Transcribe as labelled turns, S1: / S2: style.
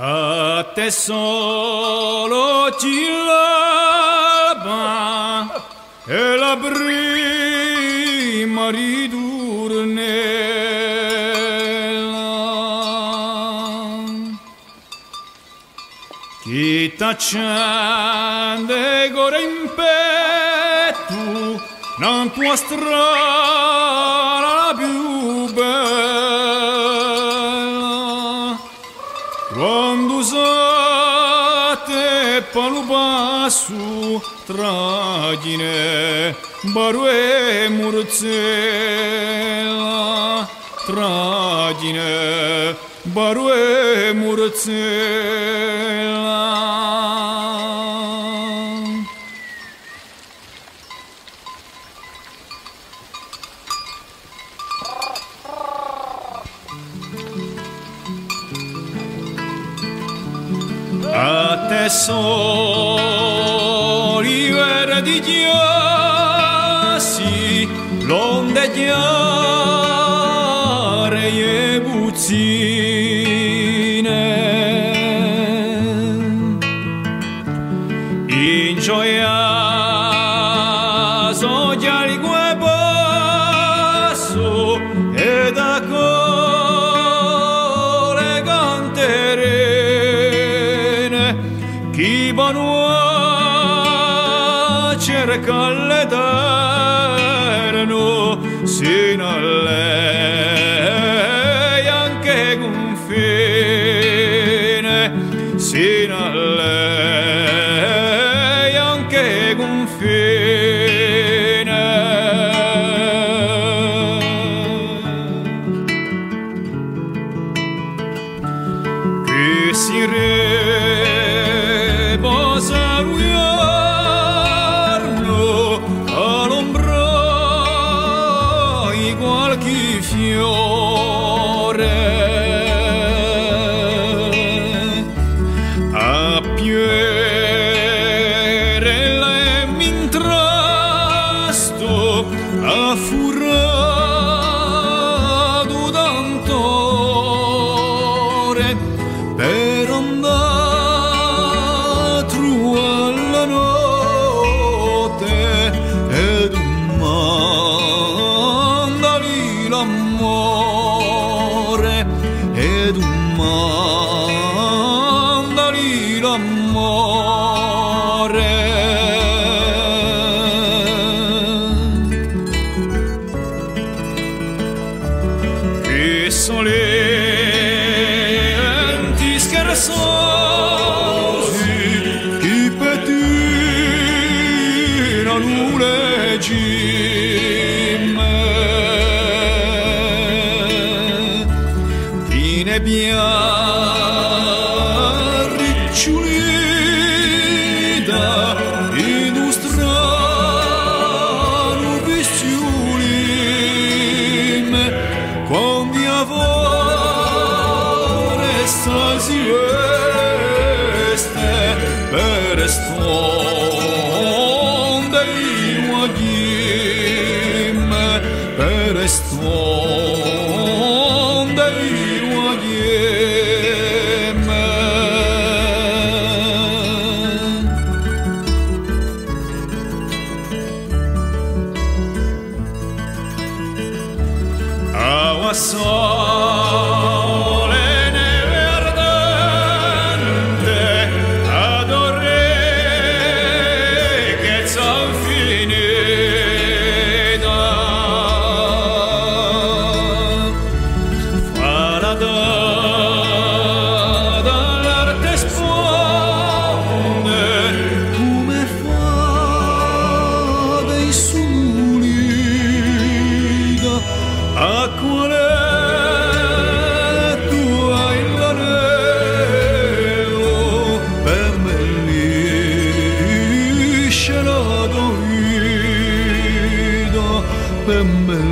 S1: A te solo ti lava e la prima ridurnella chi t'accende gore in petto non tua strada più bella quando usate palo basso tragine barue murzella tragine barue murzella a te soli verdi chiasi l'onde chiare e buzzine in gioia soggiali gue basso e da cole cantere chi vanno a cercare l'Eterno sino a lei anche confine sino a lei anche confine che si riposa guarno all'ombra di qualche fiore a pierella e m'intrasto a furrato d'antore per andare giù alla notte ed un mandali l'amore ed un mandali l'amore che solenti scherzosi chi pettinano le cime di nebbia ricciolita in un strano pistiolime con via foresta si veste per stonde i guaghime per stonde i guaghime a sole neve ardente ad orre che s'ha finita farà dall'arte sponde come fa dei sulida a quale tu hai l'anello per me lisce la guida per me